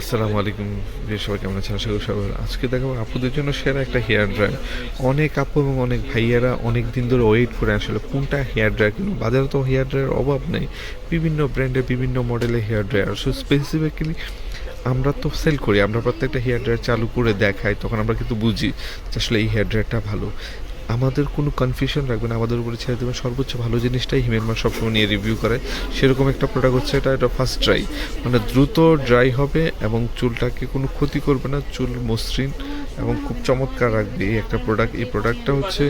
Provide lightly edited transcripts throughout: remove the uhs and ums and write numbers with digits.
আসসালামু আলাইকুম। সবাই কেমন আছেন? আশা করি সবাই ভালো। আজকে দেখাবো আপুদের জন্য সেরা একটা হেয়ার ড্রায়ার। অনেক আপু এবং অনেক ভাইয়ারা অনেক দিন ধরে ওয়েট করে আসলে কোনটা হেয়ার ড্রায়ার কিনবো। বাজারে তো হেয়ার ড্রায়ার অভাব নেই, বিভিন্ন ব্র্যান্ডের বিভিন্ন মডেলের হেয়ার ড্রায়ার। সো স্পেসিফিক্যালি আমরা তো সেল করি, আমরা প্রত্যেকটা হেয়ার ড্রায়ার চালু করে দেখাই, তখন আমরা কিন্তু বুঝি যে আসলে এই হেয়ার ড্রায়ারটা ভালো। আমাদের কোনো কনফিউশন রাখবেন, আমাদের উপরে ছেড়ে দেবেন সর্বোচ্চ ভালো জিনিসটাই। হিমেলমার সবসময় নিয়ে রিভিউ করে, সেরকম একটা প্রোডাক্ট হচ্ছে এটা ফার্স্ট ড্রাই, মানে দ্রুত ড্রাই হবে এবং চুলটাকে কোনো ক্ষতি করবে না, চুল মসৃণ এবং খুব চমৎকার রাখবে এই একটা প্রোডাক্ট। এই প্রোডাক্টটা হচ্ছে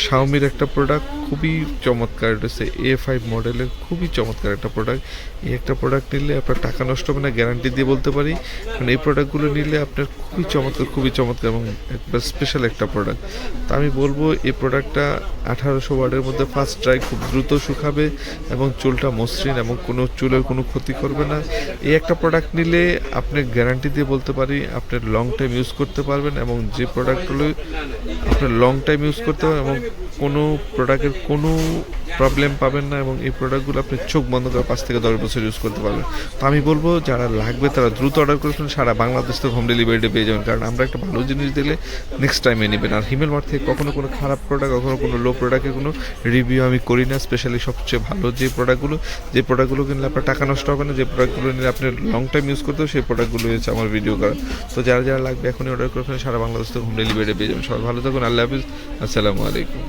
শাওমির একটা প্রোডাক্ট, খুবই চমৎকার। এটা হচ্ছে A5 মডেলের, খুবই চমৎকার একটা প্রোডাক্ট। এই একটা প্রোডাক্ট নিলে আপনার টাকা নষ্ট হবে না, গ্যারান্টি দিয়ে বলতে পারি। কারণ এই প্রোডাক্টগুলো নিলে আপনার খুবই চমৎকার এবং একবার স্পেশাল একটা প্রোডাক্ট। তো আমি বলবো এই প্রোডাক্টটা 1800 ওয়াটের মধ্যে ফার্স্ট ড্রাই, খুব দ্রুত শুকাবে এবং চুলটা মসৃণ এবং কোনো চুলের কোনো ক্ষতি করবে না। এই একটা প্রোডাক্ট নিলে আপনি গ্যারান্টি দিয়ে বলতে পারি আপনি লং টাইম ইউজ করতে পারবেন, এবং যে প্রোডাক্টগুলো আপনার লং টাইম ইউজ করতে পারবেন এবং কোনো প্রোডাক্টের কোনো প্রবলেম পাবেন না, এবং এই প্রোডাক্টগুলো আপনি চোখ বন্ধ করে 5 থেকে 10 বছর ইউজ করতে পারবেন। তো আমি বলবো যারা লাগবে তারা দ্রুত অর্ডার করে ফেলুন, সারা বাংলাদেশ থেকে হোম ডেলিভারিতে পেয়ে যাবেন। কারণ আমরা একটা ভালো জিনিস দিলে নেক্সট টাইমে নেবেন। আর হিমেল মার্ট থেকে কখনো কোনো খারাপ প্রোডাক্ট, কখনো কোনো লো প্রোডাক্টের কোনো রিভিউ আমি করি না। স্পেশালি সবচেয়ে ভালো যে প্রোডাক্টগুলো কিনলে আপনার টাকা নষ্ট হবে না, যে প্রোডাক্টগুলো নিলে আপনি লং টাইম ইউজ করতে হবে, সেই প্রোডাক্টগুলো হচ্ছে আমার ভিডিও করা। তো যারা যারা লাগবে এখনই অর্ডার করে ফেলেন, সারা বাংলাদেশ থেকে হোম ডেলিভারিতে পেয়ে যাবেন। সবাই ভালো থাকুন, আল্লাহ হাফিজ, আসসালামু আলাইকুম।